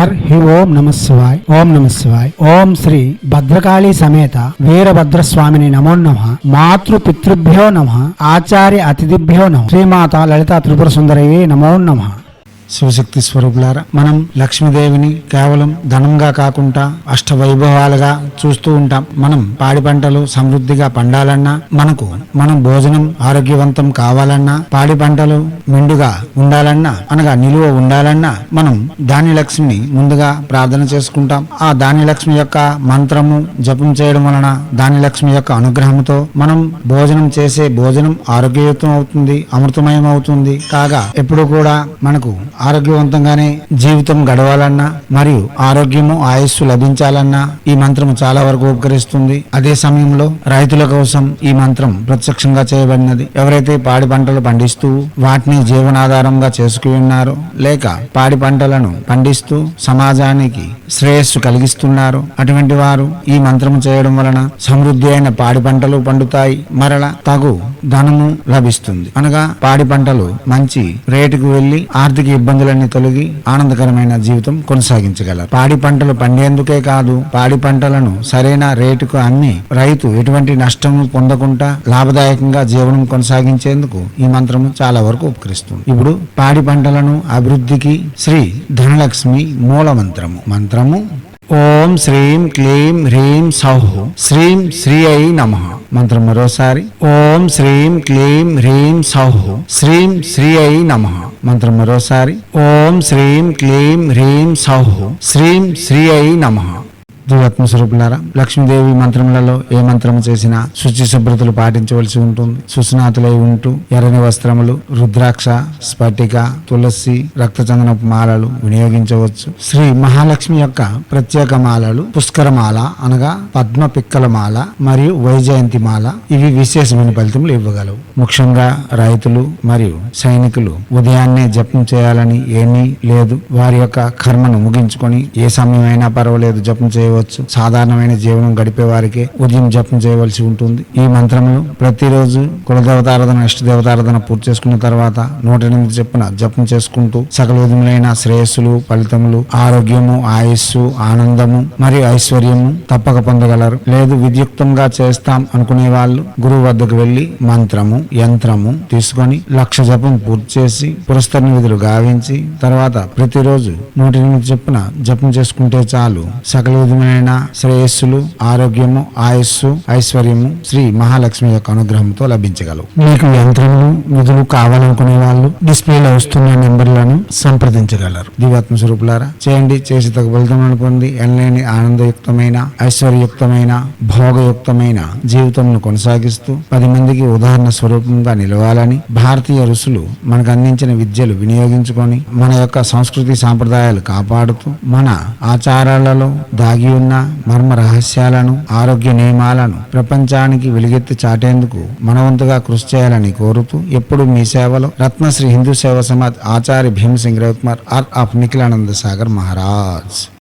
హి ఓం నమ శివాయ్. ఓం నమ శివాయ్. ఓం శ్రీ భద్రకాళీ సమేత వీరభద్రస్వామిని నమో నమః. మాతృ పితృభ్యో నమః. ఆచార్య అతిథిభ్యో నమః. శ్రీమాత లలితా త్రిపుర సుందరయే నమో నమః. శివశక్తి స్వరూపులారా, మనం లక్ష్మీదేవిని కేవలం ధనంగా కాకుండా అష్టవైభవాలుగా చూస్తూ ఉంటాం. మనం పాడి పంటలు సమృద్ధిగా పండాలన్నా, మనం భోజనం ఆరోగ్యవంతం కావాలన్నా, పాడి పంటలు మెండుగా ఉండాలన్నా, అనగా నిలువ ఉండాలన్నా మనం ధాన్యలక్ష్మిని ముందుగా ప్రార్థన చేసుకుంటాం. ఆ ధాన్యలక్ష్మి యొక్క మంత్రము జపం చేయడం వలన ధాన్యలక్ష్మి యొక్క అనుగ్రహంతో మనం భోజనం చేసే భోజనం ఆరోగ్యయుతం అవుతుంది, అమృతమయం అవుతుంది. కాగా ఎప్పుడు కూడా మనకు ఆరోగ్యవంతంగానే జీవితం గడవాలన్నా మరియు ఆరోగ్యము ఆయుస్సు లభించాలన్నా ఈ మంత్రము చాలా వరకు ఉపకరిస్తుంది. అదే సమయంలో రైతుల కోసం ఈ మంత్రం ప్రత్యక్షంగా చేయబడినది. ఎవరైతే పాడి పంటలు పండిస్తూ వాటిని జీవనాధారంగా చేసుకుని ఉన్నారో, లేక పాడి పంటలను పండిస్తూ సమాజానికి శ్రేయస్సు కలిగిస్తున్నారు, అటువంటి వారు ఈ మంత్రము చేయడం వలన సమృద్ధి అయిన పాడి పంటలు పండుతాయి, మరల తగు ధనము లభిస్తుంది. అనగా పాడి పంటలు మంచి రేటుకు వెళ్లి ఆర్థిక ఇబ్బందులన్నీ తొలగి ఆనందకరమైన జీవితం కొనసాగించగలరు. పాడి పంటలు పండేందుకే కాదు, పాడి పంటలను సరైన రేటుకు అమ్మి రైతు ఎటువంటి నష్టము పొందకుండా లాభదాయకంగా జీవనం కొనసాగించేందుకు ఈ మంత్రము చాలా వరకు ఉపకరిస్తుంది. ఇప్పుడు పాడి పంటలను అభివృద్ధికి శ్రీ ధనలక్ష్మి మూల మంత్రము ఓం శ్రీం క్లీం హ్రీం సౌః శ్రీం శ్రీ అయి నమః. మంత్రం మరోసారి ఓం శ్రీం క్లీం హ్రీం సౌః శ్రీం శ్రీ అయి నమః. మంత్రం మరోసారి ఓం శ్రీం క్లీం హ్రీం సౌః శ్రీం శ్రీ అయి నమః. జీవాత్మ స్వరూపులారా, లక్ష్మీదేవి మంత్రములలో ఏ మంత్రము చేసినా శుచి శుభ్రతలు పాటించవలసి ఉంటుంది. సుస్నాతులై ఉంటూ ఎర్రని వస్త్రములు, రుద్రాక్ష, స్ఫటిక, తులసి, రక్తచందనపు మాలలు వినియోగించవచ్చు. శ్రీ మహాలక్ష్మి యొక్క ప్రత్యేక మాలలు పుష్కరమాల అనగా పద్మ పిక్కల మాల మరియు వైజయంతి మాల, ఇవి విశేషమైన ఫలితములు ఇవ్వగలవు. ముఖ్యంగా రైతులు మరియు సైనికులు ఉదయాన్నే జపం చేయాలని ఏమీ లేదు. వారి యొక్క కర్మను ముగించుకొని ఏ సమయమైనా పర్వాలేదు జపం చేయవచ్చు. సాధారణమైన జీవనం గడిపే వారికే ఉదయం జపం చేయవలసి ఉంటుంది. ఈ మంత్రములు ప్రతిరోజు కులదేవతారాధన, ఇష్టదేవతారాధన పూర్తి చేసుకున్న తర్వాత 108 చొప్పున జపం చేసుకుంటూ సకల విధములైన శ్రేయస్సులు, ఫలితములు, ఆరోగ్యము, ఆయుస్సు, ఆనందము మరియు ఐశ్వర్యము తప్పక పొందగలరు. లేదు విద్యుక్తంగా చేస్తాం అనుకునే వాళ్ళు గురువు వద్దకు వెళ్లి మంత్రము, యంత్రము తీసుకొని 1,00,000 జపం పూర్తి చేసి పురస్కరణ విధులు గావించి తర్వాత ప్రతిరోజు 108 చొప్పున జపం చేసుకుంటే చాలు సకల విధములైన శ్రేయస్సులు, ఆరోగ్యము, ఆయుస్సు, ఐశ్వర్యము శ్రీ మహాలక్ష్మి యొక్క అనుగ్రహంతో లభించగలవు. మీకు యంత్రములు, విధులు కావాలనుకునే వాళ్ళు డిస్ప్లేలో వస్తున్న నెంబర్లను సంప్రదించగలరు. దివాత్మ స్వరూపులారా, చేయండి, చేసి తగు ఫలితములను పొంది ఎనలేని ఆనందయుక్తమైన, ఐశ్వర్యయుక్తమైన, భోగయుక్తమైన జీవితంను కొనసాగిస్తూ 10 మందికి ఉదాహరణ స్వరూపంగా నిలవాలని భారతీయ ఋషులు మనకు అందించిన విద్యలు వినియోగించుకొని మన యొక్క సంస్కృతి సాంప్రదాయాలు కాపాడుతూ మన ఆచారాలలో దాగి ఉన్న మర్మ రహస్యాలను, ఆరోగ్య నియమాలను ప్రపంచానికి వెలుగెత్తి చాటేందుకు మనవంతుగా కృషి చేయాలని కోరుతూ ఎప్పుడు మీ సేవలో రత్నశ్రీ హిందూ సేవా సమాజ్ ఆచార్య భీమసింగ్ రవికుమార్ ఆఫ్ నిఖిలానంద సాగర్ మహారాజ్.